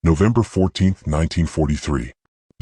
November 14, 1943.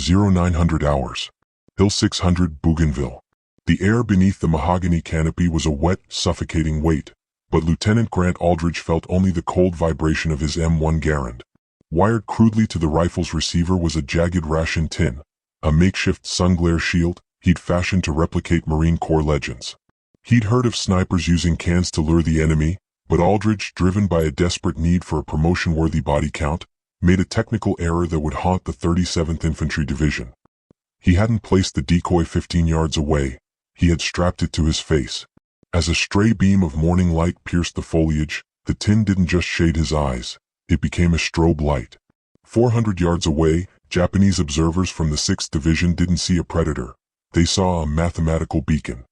0900 hours. Hill 600, Bougainville. The air beneath the mahogany canopy was a wet, suffocating weight, but Lieutenant Grant Aldridge felt only the cold vibration of his M1 Garand. Wired crudely to the rifle's receiver was a jagged ration tin, a makeshift sun-glare shield he'd fashioned to replicate Marine Corps legends. He'd heard of snipers using cans to lure the enemy, but Aldridge, driven by a desperate need for a promotion-worthy body count, made a technical error that would haunt the 37th Infantry Division. He hadn't placed the decoy 15 yards away, he had strapped it to his face. As a stray beam of morning light pierced the foliage, the tin didn't just shade his eyes, it became a strobe light. 400 yards away, Japanese observers from the 6th Division didn't see a predator, they saw a mathematical beacon.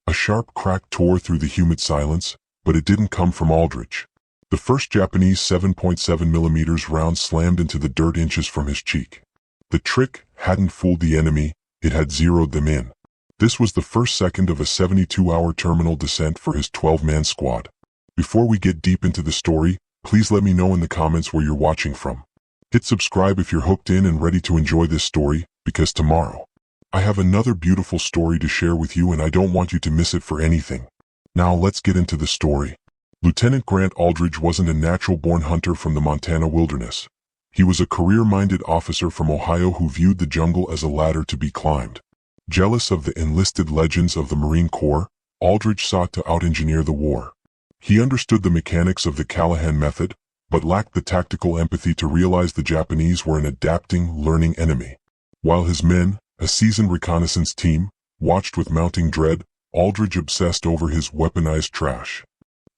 A sharp crack tore through the humid silence, but it didn't come from Aldridge. The first Japanese 7.7mm round slammed into the dirt inches from his cheek. The trick hadn't fooled the enemy, it had zeroed them in. This was the first second of a 72-hour terminal descent for his 12-man squad. Before we get deep into the story, please let me know in the comments where you're watching from. Hit subscribe if you're hooked in and ready to enjoy this story, because tomorrow, I have another beautiful story to share with you and I don't want you to miss it for anything. Now let's get into the story. Lieutenant Grant Aldridge wasn't a natural-born hunter from the Montana wilderness. He was a career-minded officer from Ohio who viewed the jungle as a ladder to be climbed. Jealous of the enlisted legends of the Marine Corps, Aldridge sought to out-engineer the war. He understood the mechanics of the Callahan method, but lacked the tactical empathy to realize the Japanese were an adapting, learning enemy. While his men, a seasoned reconnaissance team, watched with mounting dread, Aldridge obsessed over his weaponized trash.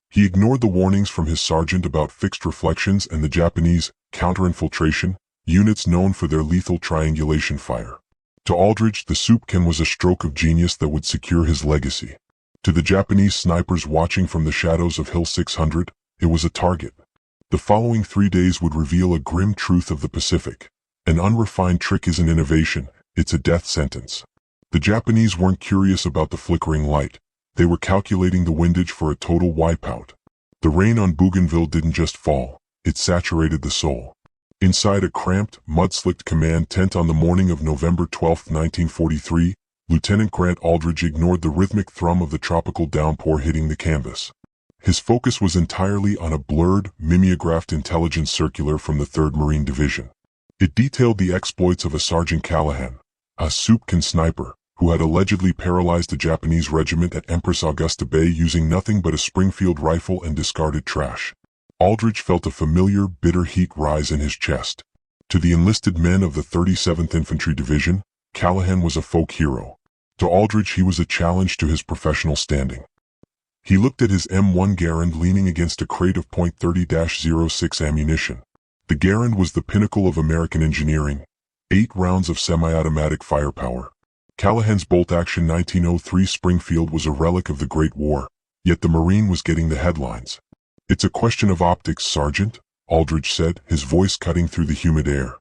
He ignored the warnings from his sergeant about fixed reflections and the Japanese counter-infiltration units known for their lethal triangulation fire. To Aldridge, the soup can was a stroke of genius that would secure his legacy. To the Japanese snipers watching from the shadows of Hill 600, it was a target. The following 3 days would reveal a grim truth of the Pacific. An unrefined trick isn't innovation, it's a death sentence. The Japanese weren't curious about the flickering light. They were calculating the windage for a total wipeout. The rain on Bougainville didn't just fall, it saturated the soul. Inside a cramped, mud-slicked command tent on the morning of November 12, 1943, Lieutenant Grant Aldridge ignored the rhythmic thrum of the tropical downpour hitting the canvas. His focus was entirely on a blurred, mimeographed intelligence circular from the 3rd Marine Division. It detailed the exploits of a Sergeant Callahan, a soup can sniper, who had allegedly paralyzed a Japanese regiment at Empress Augusta Bay using nothing but a Springfield rifle and discarded trash. Aldridge felt a familiar, bitter heat rise in his chest. To the enlisted men of the 37th Infantry Division, Callahan was a folk hero. To Aldridge he was a challenge to his professional standing. He looked at his M1 Garand leaning against a crate of .30-06 ammunition. The Garand was the pinnacle of American engineering, 8 rounds of semi-automatic firepower. Callahan's bolt-action 1903 Springfield was a relic of the Great War, yet the Marine was getting the headlines. "It's a question of optics, Sergeant," Aldridge said, his voice cutting through the humid air.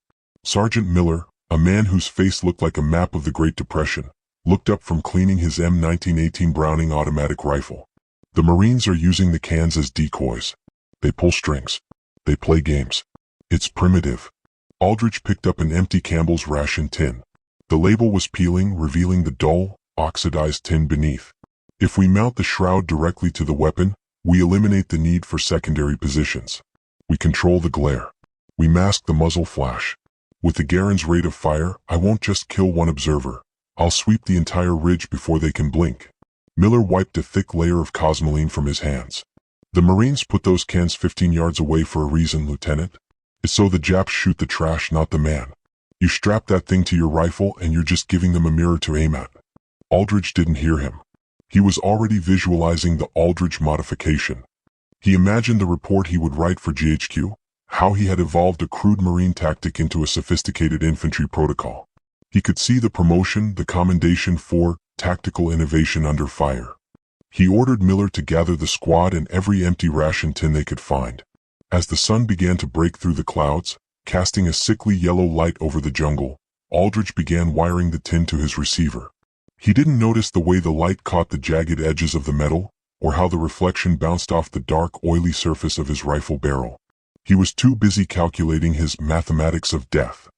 Sergeant Miller, a man whose face looked like a map of the Great Depression, looked up from cleaning his M1918 Browning automatic rifle. "The Marines are using the cans as decoys. They pull strings. They play games. It's primitive." Aldridge picked up an empty Campbell's ration tin. The label was peeling, revealing the dull, oxidized tin beneath. "If we mount the shroud directly to the weapon, we eliminate the need for secondary positions. We control the glare. We mask the muzzle flash. With the Garand's rate of fire, I won't just kill one observer. I'll sweep the entire ridge before they can blink." Miller wiped a thick layer of cosmoline from his hands. "The Marines put those cans 15 yards away for a reason, Lieutenant. It's so the Japs shoot the trash, not the man. You strap that thing to your rifle and you're just giving them a mirror to aim at." Aldridge didn't hear him. He was already visualizing the Aldridge modification. He imagined the report he would write for GHQ, how he had evolved a crude Marine tactic into a sophisticated infantry protocol. He could see the promotion, the commendation for tactical innovation under fire. He ordered Miller to gather the squad and every empty ration tin they could find. As the sun began to break through the clouds, casting a sickly yellow light over the jungle, Aldridge began wiring the tin to his receiver. He didn't notice the way the light caught the jagged edges of the metal, or how the reflection bounced off the dark, oily surface of his rifle barrel. He was too busy calculating his mathematics of death.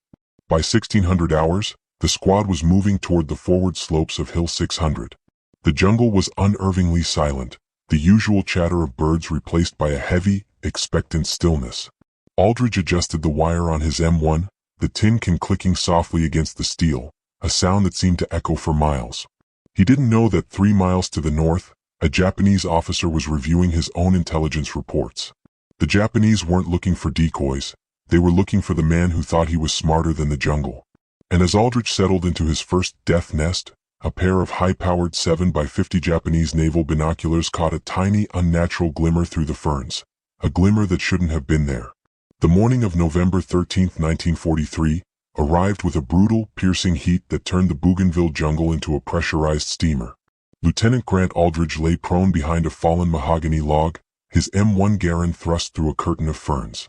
By 1600 hours, the squad was moving toward the forward slopes of Hill 600. The jungle was unnervingly silent, the usual chatter of birds replaced by a heavy, expectant stillness. Aldridge adjusted the wire on his M1, the tin can clicking softly against the steel, a sound that seemed to echo for miles. He didn't know that 3 miles to the north, a Japanese officer was reviewing his own intelligence reports. The Japanese weren't looking for decoys, they were looking for the man who thought he was smarter than the jungle. And as Aldridge settled into his first death nest, a pair of high-powered 7x50 Japanese naval binoculars caught a tiny, unnatural glimmer through the ferns, a glimmer that shouldn't have been there. The morning of November 13, 1943, arrived with a brutal, piercing heat that turned the Bougainville jungle into a pressurized steamer. Lieutenant Grant Aldridge lay prone behind a fallen mahogany log, his M1 Garand thrust through a curtain of ferns.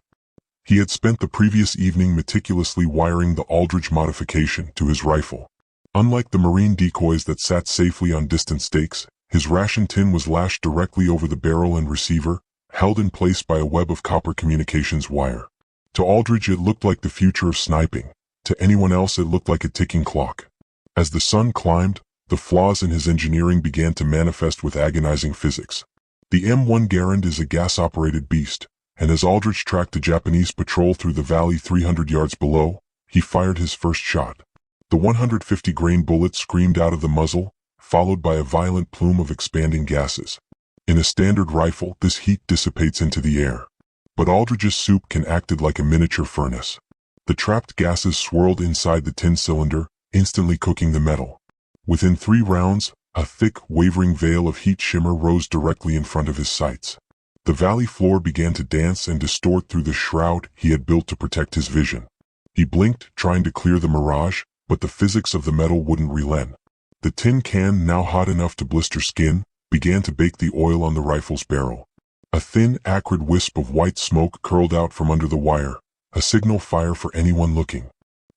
He had spent the previous evening meticulously wiring the Aldridge modification to his rifle. Unlike the marine decoys that sat safely on distant stakes, his ration tin was lashed directly over the barrel and receiver, held in place by a web of copper communications wire. To Aldridge it looked like the future of sniping. To anyone else it looked like a ticking clock. As the sun climbed, the flaws in his engineering began to manifest with agonizing physics. The M1 Garand is a gas-operated beast, and as Aldridge tracked a Japanese patrol through the valley 300 yards below, he fired his first shot. The 150-grain bullet screamed out of the muzzle, followed by a violent plume of expanding gases. In a standard rifle, this heat dissipates into the air. But Aldridge's soup can acted like a miniature furnace. The trapped gases swirled inside the tin cylinder, instantly cooking the metal. Within 3 rounds, a thick, wavering veil of heat shimmer rose directly in front of his sights. The valley floor began to dance and distort through the shroud he had built to protect his vision. He blinked, trying to clear the mirage, but the physics of the metal wouldn't relent. The tin can, now hot enough to blister skin, began to bake the oil on the rifle's barrel. A thin, acrid wisp of white smoke curled out from under the wire, a signal fire for anyone looking.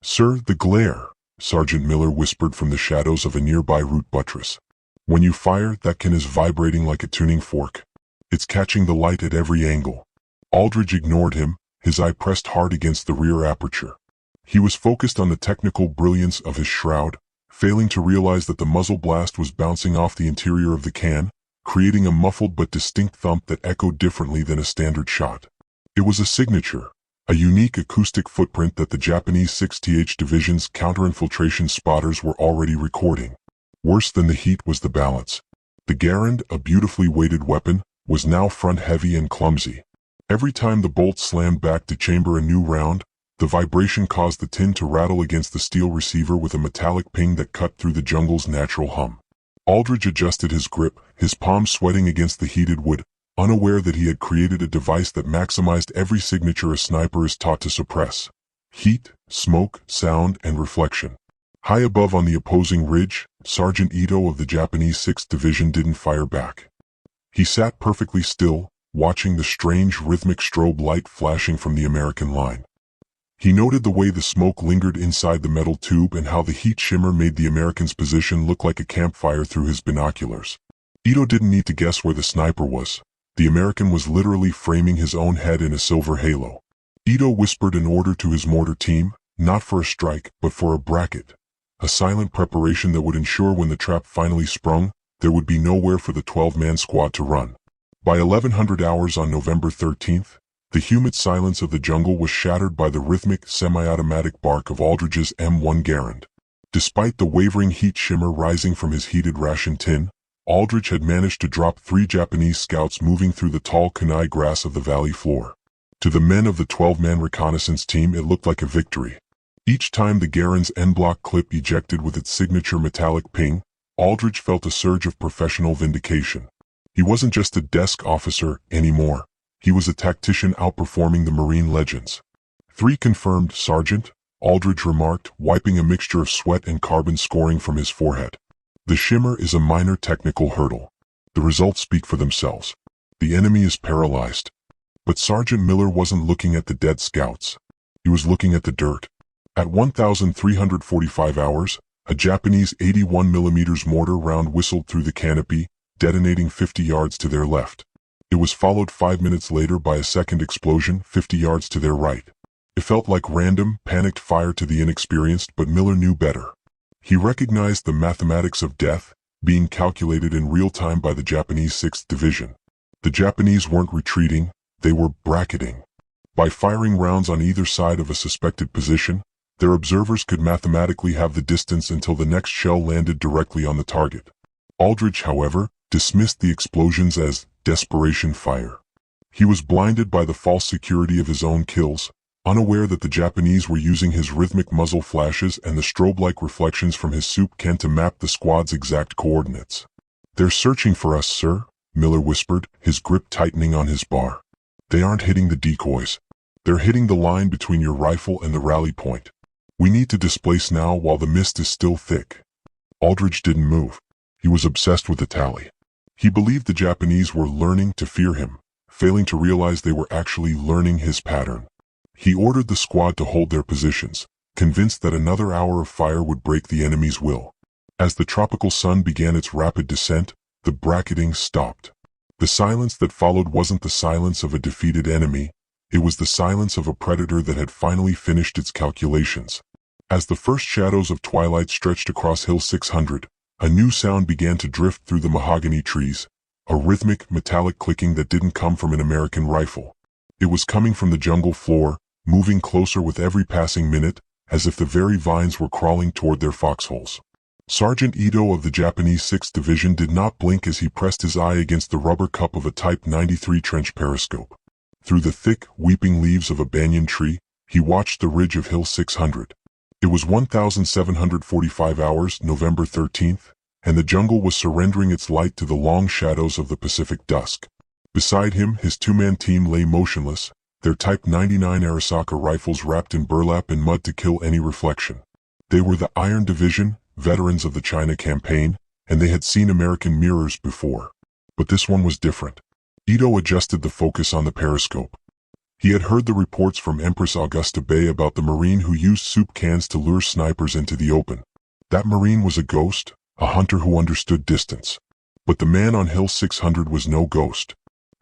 "Sir, the glare," Sergeant Miller whispered from the shadows of a nearby root buttress. "When you fire, that can is vibrating like a tuning fork. It's catching the light at every angle." Aldridge ignored him, his eye pressed hard against the rear aperture. He was focused on the technical brilliance of his shroud, failing to realize that the muzzle blast was bouncing off the interior of the can, creating a muffled but distinct thump that echoed differently than a standard shot. It was a signature, a unique acoustic footprint that the Japanese 6th Division's counterinfiltration spotters were already recording. Worse than the heat was the balance. The Garand, a beautifully weighted weapon, was now front-heavy and clumsy. Every time the bolt slammed back to chamber a new round, the vibration caused the tin to rattle against the steel receiver with a metallic ping that cut through the jungle's natural hum. Aldridge adjusted his grip, his palms sweating against the heated wood, unaware that he had created a device that maximized every signature a sniper is taught to suppress: heat, smoke, sound, and reflection. High above on the opposing ridge, Sergeant Ito of the Japanese 6th Division didn't fire back. He sat perfectly still, watching the strange rhythmic strobe light flashing from the American line. He noted the way the smoke lingered inside the metal tube and how the heat shimmer made the American's position look like a campfire through his binoculars. Ito didn't need to guess where the sniper was. The American was literally framing his own head in a silver halo. Ito whispered an order to his mortar team, not for a strike, but for a bracket. A silent preparation that would ensure when the trap finally sprung, there would be nowhere for the 12-man squad to run. By 1100 hours on November 13th, the humid silence of the jungle was shattered by the rhythmic, semi-automatic bark of Aldridge's M1 Garand. Despite the wavering heat shimmer rising from his heated ration tin, Aldridge had managed to drop 3 Japanese scouts moving through the tall kunai grass of the valley floor. To the men of the 12-man reconnaissance team it looked like a victory. Each time the Garand's N-block clip ejected with its signature metallic ping, Aldridge felt a surge of professional vindication. He wasn't just a desk officer anymore. He was a tactician outperforming the Marine legends. 3 confirmed, Sergeant, Aldridge remarked, wiping a mixture of sweat and carbon scoring from his forehead. The shimmer is a minor technical hurdle. The results speak for themselves. The enemy is paralyzed. But Sergeant Miller wasn't looking at the dead scouts. He was looking at the dirt. At 1,345 hours, a Japanese 81mm mortar round whistled through the canopy, detonating 50 yards to their left. It was followed 5 minutes later by a second explosion 50 yards to their right. It felt like random, panicked fire to the inexperienced, but Miller knew better. He recognized the mathematics of death, being calculated in real time by the Japanese 6th Division. The Japanese weren't retreating, they were bracketing. By firing rounds on either side of a suspected position, their observers could mathematically have the distance until the next shell landed directly on the target. Aldrich, however, dismissed the explosions as desperation fire. He was blinded by the false security of his own kills, unaware that the Japanese were using his rhythmic muzzle flashes and the strobe-like reflections from his soup can to map the squad's exact coordinates. "They're searching for us, sir," Miller whispered, his grip tightening on his bar. "They aren't hitting the decoys. They're hitting the line between your rifle and the rally point. We need to displace now while the mist is still thick." Aldrich didn't move. He was obsessed with the tally. He believed the Japanese were learning to fear him, failing to realize they were actually learning his pattern. He ordered the squad to hold their positions, convinced that another hour of fire would break the enemy's will. As the tropical sun began its rapid descent, the bracketing stopped. The silence that followed wasn't the silence of a defeated enemy, it was the silence of a predator that had finally finished its calculations. As the first shadows of twilight stretched across Hill 600, a new sound began to drift through the mahogany trees, a rhythmic, metallic clicking that didn't come from an American rifle. It was coming from the jungle floor, moving closer with every passing minute, as if the very vines were crawling toward their foxholes. Sergeant Ito of the Japanese 6th Division did not blink as he pressed his eye against the rubber cup of a Type 93 trench periscope. Through the thick, weeping leaves of a banyan tree, he watched the ridge of Hill 600. It was 1745 hours, November 13th, and the jungle was surrendering its light to the long shadows of the Pacific dusk. Beside him, his two-man team lay motionless, their Type 99 Arisaka rifles wrapped in burlap and mud to kill any reflection. They were the Iron Division, veterans of the China campaign, and they had seen American mirrors before. But this one was different. Ito adjusted the focus on the periscope. He had heard the reports from Empress Augusta Bay about the Marine who used soup cans to lure snipers into the open. That Marine was a ghost, a hunter who understood distance. But the man on Hill 600 was no ghost.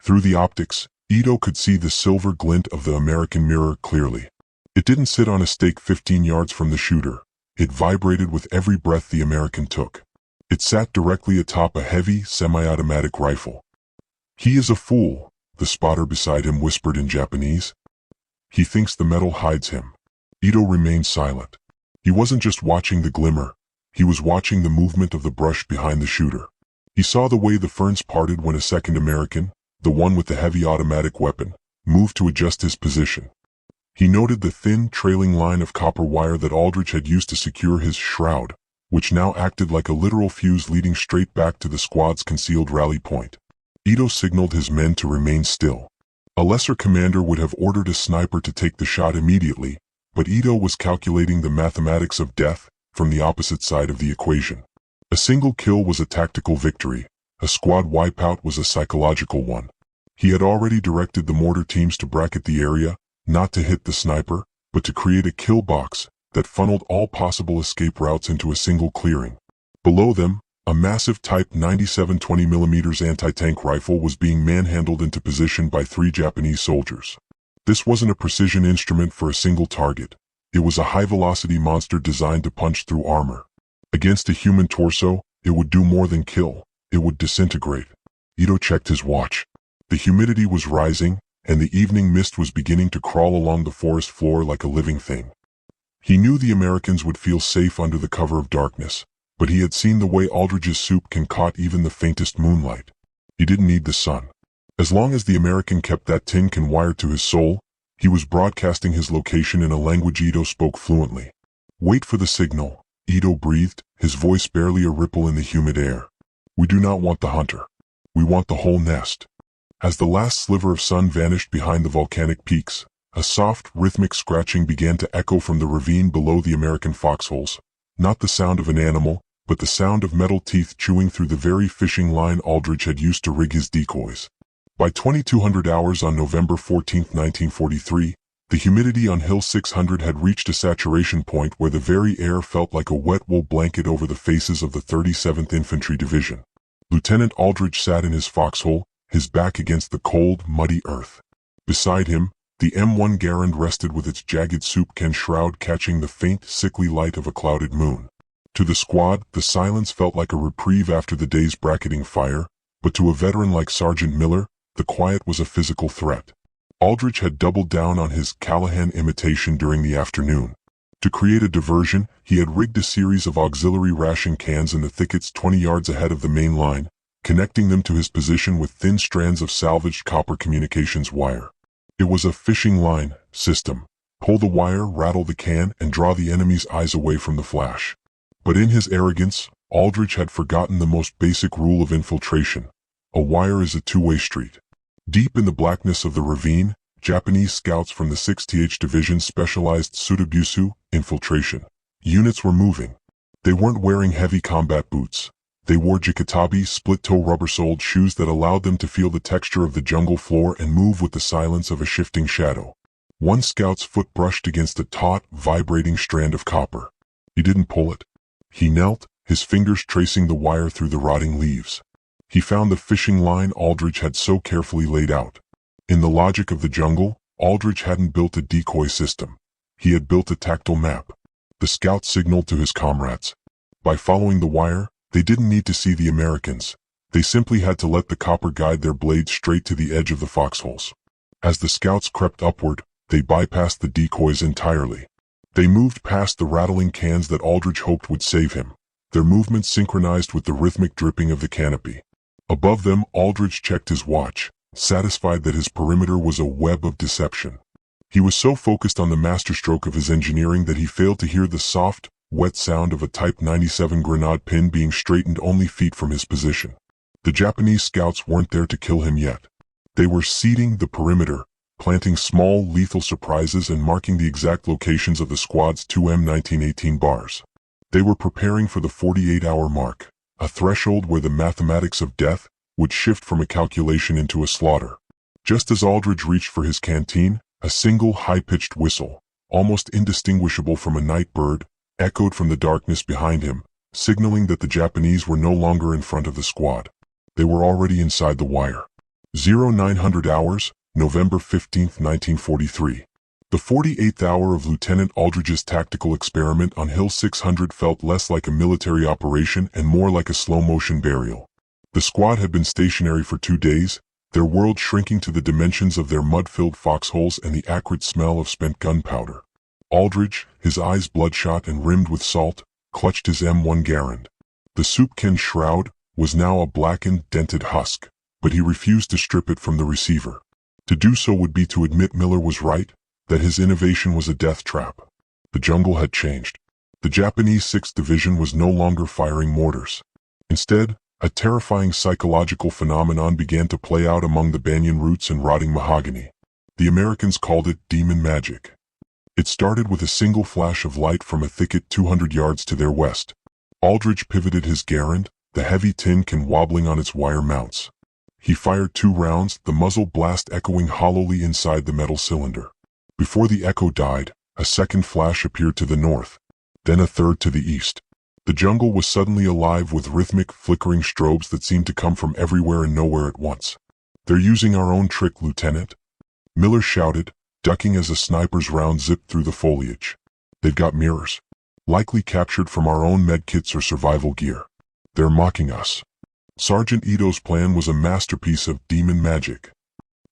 Through the optics, Ito could see the silver glint of the American mirror clearly. It didn't sit on a stake 15 yards from the shooter. It vibrated with every breath the American took. It sat directly atop a heavy, semi-automatic rifle. "He is a fool," the spotter beside him whispered in Japanese. "He thinks the metal hides him." Ito remained silent. He wasn't just watching the glimmer. He was watching the movement of the brush behind the shooter. He saw the way the ferns parted when a second American, the one with the heavy automatic weapon, moved to adjust his position. He noted the thin, trailing line of copper wire that Aldrich had used to secure his shroud, which now acted like a literal fuse leading straight back to the squad's concealed rally point. Ito signaled his men to remain still. A lesser commander would have ordered a sniper to take the shot immediately, but Ito was calculating the mathematics of death from the opposite side of the equation. A single kill was a tactical victory. A squad wipeout was a psychological one. He had already directed the mortar teams to bracket the area, not to hit the sniper, but to create a kill box that funneled all possible escape routes into a single clearing. Below them, a massive Type 97 20mm anti-tank rifle was being manhandled into position by 3 Japanese soldiers. This wasn't a precision instrument for a single target. It was a high-velocity monster designed to punch through armor. Against a human torso, it would do more than kill. It would disintegrate. Ito checked his watch. The humidity was rising, and the evening mist was beginning to crawl along the forest floor like a living thing. He knew the Americans would feel safe under the cover of darkness, but he had seen the way Aldrich's soup can caught even the faintest moonlight. He didn't need the sun. As long as the American kept that tin can wired to his soul, he was broadcasting his location in a language Ito spoke fluently. "Wait for the signal," Ito breathed, his voice barely a ripple in the humid air. "We do not want the hunter. We want the whole nest." As the last sliver of sun vanished behind the volcanic peaks, a soft, rhythmic scratching began to echo from the ravine below the American foxholes. Not the sound of an animal, but the sound of metal teeth chewing through the very fishing line Aldrich had used to rig his decoys. By 2200 hours on November 14, 1943, the humidity on Hill 600 had reached a saturation point where the very air felt like a wet wool blanket over the faces of the 37th Infantry Division. Lieutenant Aldrich sat in his foxhole, his back against the cold, muddy earth. Beside him, the M1 Garand rested with its jagged soup can shroud catching the faint, sickly light of a clouded moon. To the squad, the silence felt like a reprieve after the day's bracketing fire, but to a veteran like Sergeant Miller, the quiet was a physical threat. Aldrich had doubled down on his Callahan imitation during the afternoon. To create a diversion, he had rigged a series of auxiliary ration cans in the thickets 20 yards ahead of the main line, connecting them to his position with thin strands of salvaged copper communications wire. It was a fishing line system. Pull the wire, rattle the can, and draw the enemy's eyes away from the flash. But in his arrogance, Aldrich had forgotten the most basic rule of infiltration. A wire is a two-way street. Deep in the blackness of the ravine, Japanese scouts from the 6th Division specialized Tsutobusu infiltration units were moving. They weren't wearing heavy combat boots. They wore jikatabi split-toe rubber-soled shoes that allowed them to feel the texture of the jungle floor and move with the silence of a shifting shadow. One scout's foot brushed against a taut, vibrating strand of copper. He didn't pull it. He knelt, his fingers tracing the wire through the rotting leaves. He found the fishing line Aldrich had so carefully laid out. In the logic of the jungle, Aldrich hadn't built a decoy system. He had built a tactile map. The scout signaled to his comrades. By following the wire, they didn't need to see the Americans. They simply had to let the copper guide their blades straight to the edge of the foxholes. As the scouts crept upward, they bypassed the decoys entirely. They moved past the rattling cans that Aldrich hoped would save him, their movements synchronized with the rhythmic dripping of the canopy. Above them, Aldrich checked his watch, satisfied that his perimeter was a web of deception. He was so focused on the masterstroke of his engineering that he failed to hear the soft, wet sound of a Type 97 grenade pin being straightened only feet from his position. The Japanese scouts weren't there to kill him yet. They were seeding the perimeter, planting small, lethal surprises and marking the exact locations of the squad's 2M1918 bars. They were preparing for the 48-hour mark, a threshold where the mathematics of death would shift from a calculation into a slaughter. Just as Aldrich reached for his canteen, a single high-pitched whistle, almost indistinguishable from a night bird, echoed from the darkness behind him, signaling that the Japanese were no longer in front of the squad. They were already inside the wire. 0900 hours, November 15, 1943. The 48th hour of Lieutenant Aldrich's tactical experiment on Hill 600 felt less like a military operation and more like a slow-motion burial. The squad had been stationary for 2 days, their world shrinking to the dimensions of their mud-filled foxholes and the acrid smell of spent gunpowder. Aldrich, his eyes bloodshot and rimmed with salt, clutched his M1 Garand. The soup can shroud was now a blackened, dented husk, but he refused to strip it from the receiver. To do so would be to admit Miller was right, that his innovation was a death trap. The jungle had changed. The Japanese 6th Division was no longer firing mortars. Instead, a terrifying psychological phenomenon began to play out among the banyan roots and rotting mahogany. The Americans called it demon magic. It started with a single flash of light from a thicket 200 yards to their west. Aldrich pivoted his Garand, the heavy tin can wobbling on its wire mounts. He fired 2 rounds, the muzzle blast echoing hollowly inside the metal cylinder. Before the echo died, a second flash appeared to the north, then a third to the east. The jungle was suddenly alive with rhythmic, flickering strobes that seemed to come from everywhere and nowhere at once. "They're using our own trick, Lieutenant," Miller shouted, ducking as a sniper's round zipped through the foliage. "They've got mirrors, likely captured from our own medkits or survival gear. They're mocking us." Sergeant Ito's plan was a masterpiece of demon magic.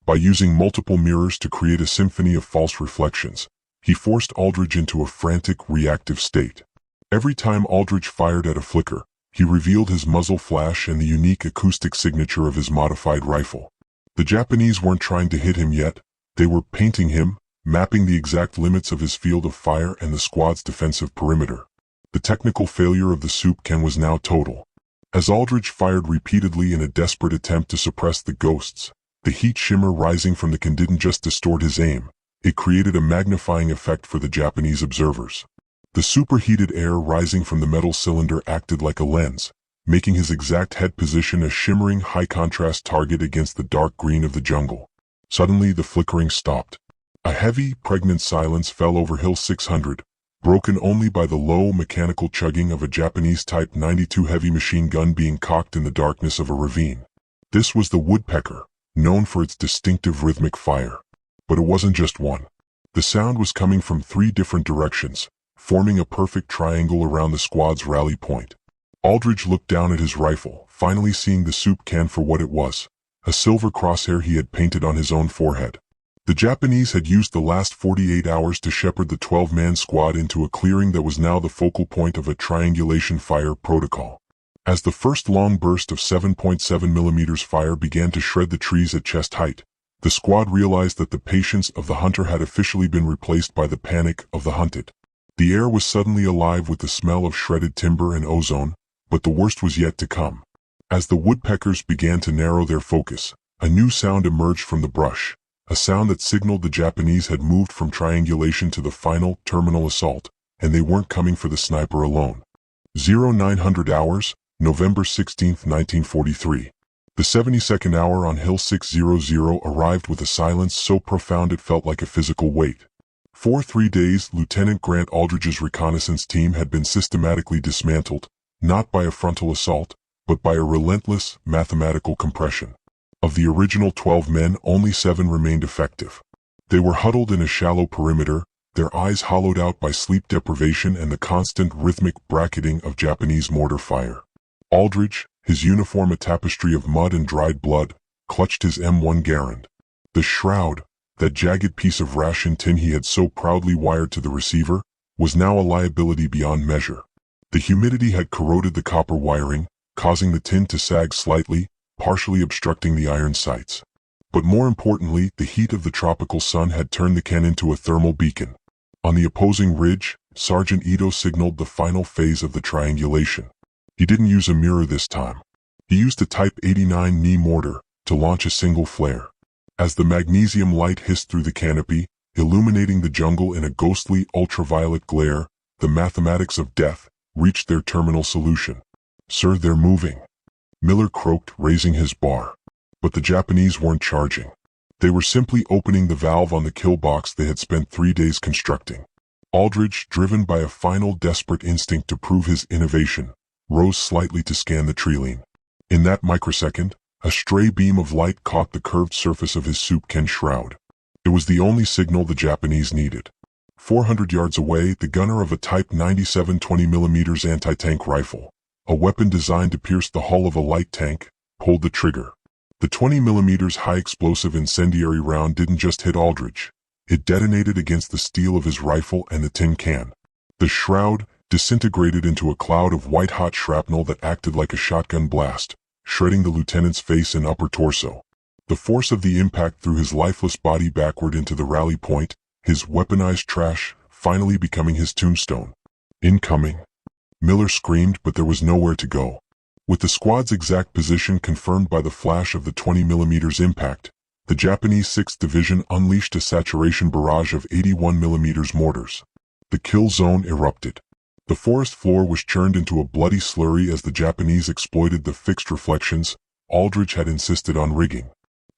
By using multiple mirrors to create a symphony of false reflections, he forced Aldrich into a frantic, reactive state. Every time Aldrich fired at a flicker, he revealed his muzzle flash and the unique acoustic signature of his modified rifle. The Japanese weren't trying to hit him yet, they were painting him, mapping the exact limits of his field of fire and the squad's defensive perimeter. The technical failure of the soup can was now total. As Aldrich fired repeatedly in a desperate attempt to suppress the ghosts, the heat shimmer rising from the can didn't just distort his aim, it created a magnifying effect for the Japanese observers. The superheated air rising from the metal cylinder acted like a lens, making his exact head position a shimmering high-contrast target against the dark green of the jungle. Suddenly the flickering stopped. A heavy, pregnant silence fell over Hill 600, broken only by the low, mechanical chugging of a Japanese Type 92 heavy machine gun being cocked in the darkness of a ravine. This was the woodpecker, known for its distinctive rhythmic fire. But it wasn't just one. The sound was coming from 3 different directions, forming a perfect triangle around the squad's rally point. Aldridge looked down at his rifle, finally seeing the soup can for what it was, a silver crosshair he had painted on his own forehead. The Japanese had used the last 48 hours to shepherd the 12-man squad into a clearing that was now the focal point of a triangulation fire protocol. As the first long burst of 7.7 mm fire began to shred the trees at chest height, the squad realized that the patience of the hunter had officially been replaced by the panic of the hunted. The air was suddenly alive with the smell of shredded timber and ozone, but the worst was yet to come. As the woodpeckers began to narrow their focus, a new sound emerged from the brush, a sound that signaled the Japanese had moved from triangulation to the final, terminal assault, and they weren't coming for the sniper alone. 0900 hours, November 16, 1943. The 72nd hour on Hill 600 arrived with a silence so profound it felt like a physical weight. For 3 days, Lieutenant Grant Aldridge's reconnaissance team had been systematically dismantled, not by a frontal assault, but by a relentless, mathematical compression. Of the original 12 men, only 7 remained effective. They were huddled in a shallow perimeter, their eyes hollowed out by sleep deprivation and the constant rhythmic bracketing of Japanese mortar fire. Aldridge, his uniform a tapestry of mud and dried blood, clutched his M1 Garand. The shroud, that jagged piece of ration tin he had so proudly wired to the receiver, was now a liability beyond measure. The humidity had corroded the copper wiring, causing the tin to sag slightly, partially obstructing the iron sights. But more importantly, the heat of the tropical sun had turned the can into a thermal beacon. On the opposing ridge, Sergeant Ito signaled the final phase of the triangulation. He didn't use a mirror this time. He used a Type 89 knee mortar to launch a single flare. As the magnesium light hissed through the canopy, illuminating the jungle in a ghostly ultraviolet glare, the mathematics of death reached their terminal solution. "Sir, they're moving," Miller croaked, raising his bar. But the Japanese weren't charging. They were simply opening the valve on the kill box they had spent 3 days constructing. Aldridge, driven by a final desperate instinct to prove his innovation, rose slightly to scan the tree-line. In that microsecond, a stray beam of light caught the curved surface of his soup can shroud. It was the only signal the Japanese needed. 400 yards away, the gunner of a Type 97 20mm anti-tank rifle, a weapon designed to pierce the hull of a light tank, pulled the trigger. The 20mm high-explosive incendiary round didn't just hit Aldridge. It detonated against the steel of his rifle and the tin can. The shroud disintegrated into a cloud of white-hot shrapnel that acted like a shotgun blast, shredding the lieutenant's face and upper torso. The force of the impact threw his lifeless body backward into the rally point, his weaponized trash finally becoming his tombstone. "Incoming!" Miller screamed, but there was nowhere to go. With the squad's exact position confirmed by the flash of the 20mm impact, the Japanese 6th Division unleashed a saturation barrage of 81mm mortars. The kill zone erupted. The forest floor was churned into a bloody slurry as the Japanese exploited the fixed reflections Aldridge had insisted on rigging.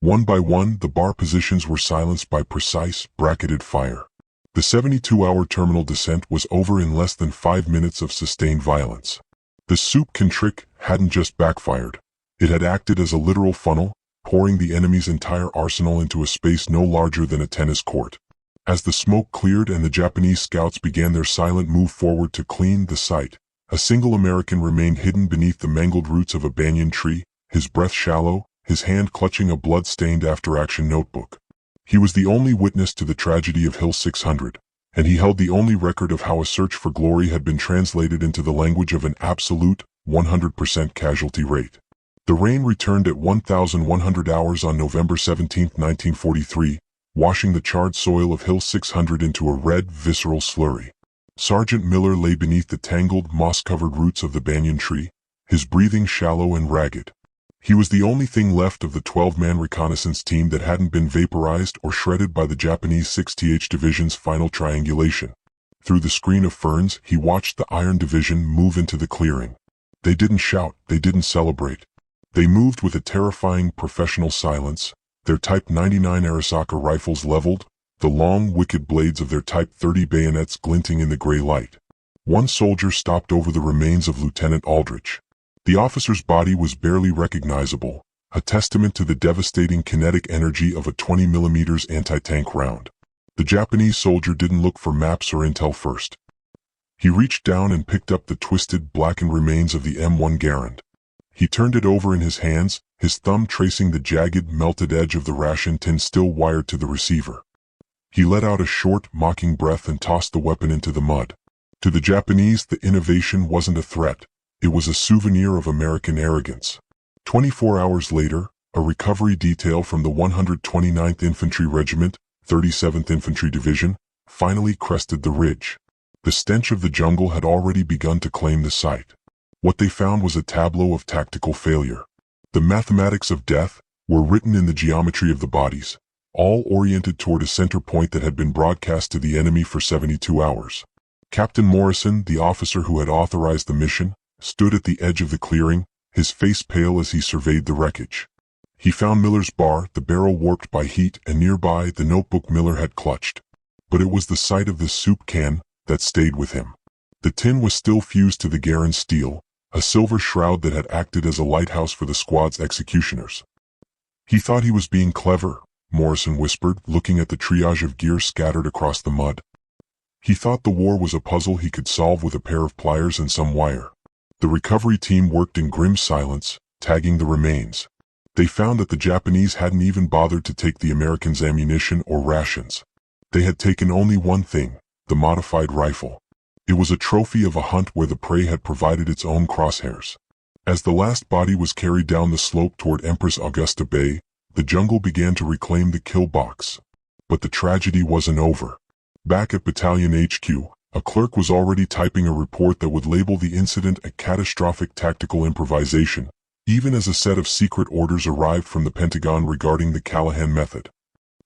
One by one, the bar positions were silenced by precise, bracketed fire. The 72-hour terminal descent was over in less than 5 minutes of sustained violence. The soup can trick hadn't just backfired. It had acted as a literal funnel, pouring the enemy's entire arsenal into a space no larger than a tennis court. As the smoke cleared and the Japanese scouts began their silent move forward to clean the site, a single American remained hidden beneath the mangled roots of a banyan tree, his breath shallow, his hand clutching a blood-stained after-action notebook. He was the only witness to the tragedy of Hill 600, and he held the only record of how a search for glory had been translated into the language of an absolute, 100% casualty rate. The rain returned at 1,100 hours on November 17, 1943, washing the charred soil of Hill 600 into a red, visceral slurry. Sergeant Miller lay beneath the tangled, moss-covered roots of the banyan tree, his breathing shallow and ragged. He was the only thing left of the 12-man reconnaissance team that hadn't been vaporized or shredded by the Japanese 6th Division's final triangulation. Through the screen of ferns, he watched the Iron Division move into the clearing. They didn't shout, they didn't celebrate. They moved with a terrifying professional silence, their Type 99 Arisaka rifles leveled, the long, wicked blades of their Type 30 bayonets glinting in the gray light. One soldier stopped over the remains of Lieutenant Aldridge. The officer's body was barely recognizable, a testament to the devastating kinetic energy of a 20mm anti-tank round. The Japanese soldier didn't look for maps or intel first. He reached down and picked up the twisted, blackened remains of the M1 Garand. He turned it over in his hands, his thumb tracing the jagged, melted edge of the ration tin still wired to the receiver. He let out a short, mocking breath and tossed the weapon into the mud. To the Japanese, the innovation wasn't a threat. It was a souvenir of American arrogance. 24 hours later, a recovery detail from the 129th Infantry Regiment, 37th Infantry Division, finally crested the ridge. The stench of the jungle had already begun to claim the site. What they found was a tableau of tactical failure. The mathematics of death were written in the geometry of the bodies, all oriented toward a center point that had been broadcast to the enemy for 72 hours. Captain Morrison, the officer who had authorized the mission, stood at the edge of the clearing, his face pale as he surveyed the wreckage. He found Miller's bar, the barrel warped by heat, and nearby the notebook Miller had clutched. But it was the sight of the soup can that stayed with him. The tin was still fused to the Garand steel, a silver shroud that had acted as a lighthouse for the squad's executioners. He thought he was being clever, Morrison whispered, looking at the triage of gear scattered across the mud. He thought the war was a puzzle he could solve with a pair of pliers and some wire. The recovery team worked in grim silence, tagging the remains. They found that the Japanese hadn't even bothered to take the Americans' ammunition or rations. They had taken only one thing, the modified rifle. It was a trophy of a hunt where the prey had provided its own crosshairs. As the last body was carried down the slope toward Empress Augusta Bay, the jungle began to reclaim the kill box. But the tragedy wasn't over. Back at Battalion HQ, a clerk was already typing a report that would label the incident a catastrophic tactical improvisation, even as a set of secret orders arrived from the Pentagon regarding the Callahan method.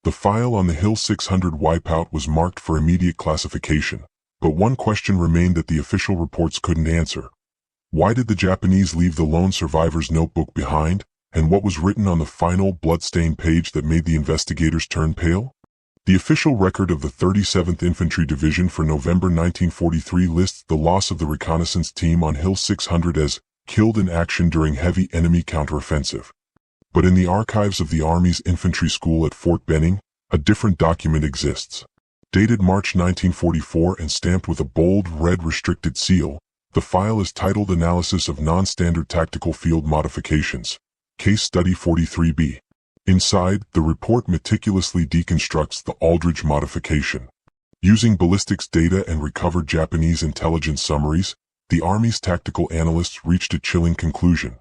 The file on the Hill 600 wipeout was marked for immediate classification. But one question remained that the official reports couldn't answer. Why did the Japanese leave the lone survivor's notebook behind, and what was written on the final blood-stained page that made the investigators turn pale? The official record of the 37th Infantry Division for November 1943 lists the loss of the reconnaissance team on Hill 600 as killed in action during heavy enemy counteroffensive. But in the archives of the Army's infantry school at Fort Benning, a different document exists. Dated March 1944 and stamped with a bold red restricted seal, the file is titled Analysis of Non-Standard Tactical Field Modifications, Case Study 43B. Inside, the report meticulously deconstructs the Aldridge modification. Using ballistics data and recovered Japanese intelligence summaries, the Army's tactical analysts reached a chilling conclusion.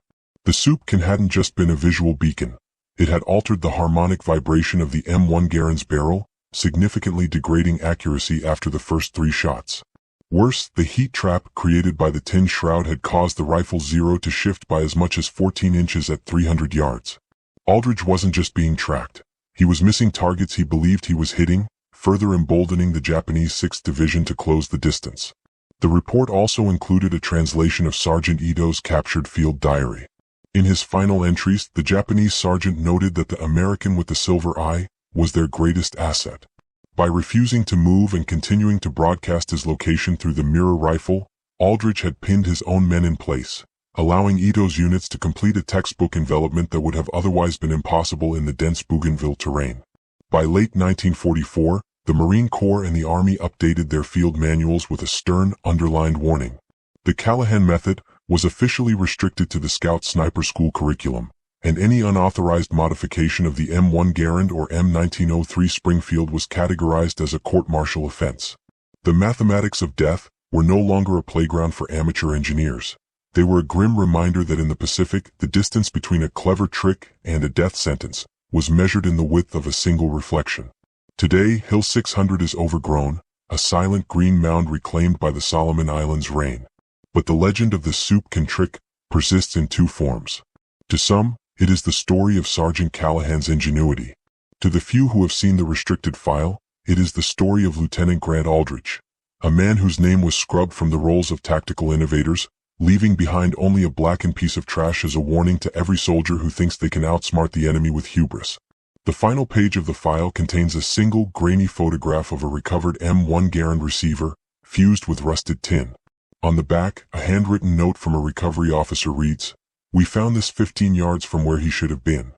The soup can hadn't just been a visual beacon. It had altered the harmonic vibration of the M1 Garand's barrel, significantly degrading accuracy after the first 3 shots. Worse, the heat trap created by the tin shroud had caused the rifle's zero to shift by as much as 14 inches at 300 yards. Aldridge wasn't just being tracked. He was missing targets he believed he was hitting, further emboldening the Japanese 6th Division to close the distance. The report also included a translation of Sergeant Ito's captured field diary. In his final entries, the Japanese sergeant noted that the American with the silver eye was their greatest asset. By refusing to move and continuing to broadcast his location through the mirror rifle, Aldridge had pinned his own men in place, allowing Ito's units to complete a textbook envelopment that would have otherwise been impossible in the dense Bougainville terrain. By late 1944, the Marine Corps and the Army updated their field manuals with a stern, underlined warning. The Callahan method was officially restricted to the Scout Sniper School curriculum, and any unauthorized modification of the M1 Garand or M1903 Springfield was categorized as a court-martial offense. The mathematics of death were no longer a playground for amateur engineers. They were a grim reminder that in the Pacific, the distance between a clever trick and a death sentence was measured in the width of a single reflection. Today, Hill 600 is overgrown, a silent green mound reclaimed by the Solomon Islands' rain. But the legend of the soup can trick persists in 2 forms. To some, it is the story of Sergeant Callahan's ingenuity. To the few who have seen the restricted file, it is the story of Lieutenant Grant Aldridge, a man whose name was scrubbed from the rolls of tactical innovators, leaving behind only a blackened piece of trash as a warning to every soldier who thinks they can outsmart the enemy with hubris. The final page of the file contains a single grainy photograph of a recovered M1 Garand receiver, fused with rusted tin. On the back, a handwritten note from a recovery officer reads, We found this 15 yards from where he should have been.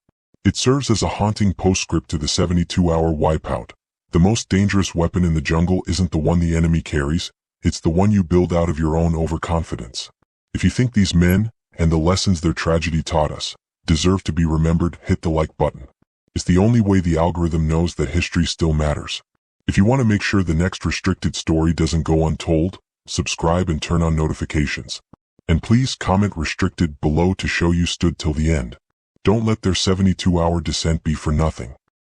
It serves as a haunting postscript to the 72-hour wipeout. The most dangerous weapon in the jungle isn't the one the enemy carries, it's the one you build out of your own overconfidence. If you think these men, and the lessons their tragedy taught us, deserve to be remembered, hit the like button. It's the only way the algorithm knows that history still matters. If you want to make sure the next restricted story doesn't go untold, subscribe and turn on notifications. And please comment restricted below to show you stood till the end. Don't let their 72-hour descent be for nothing.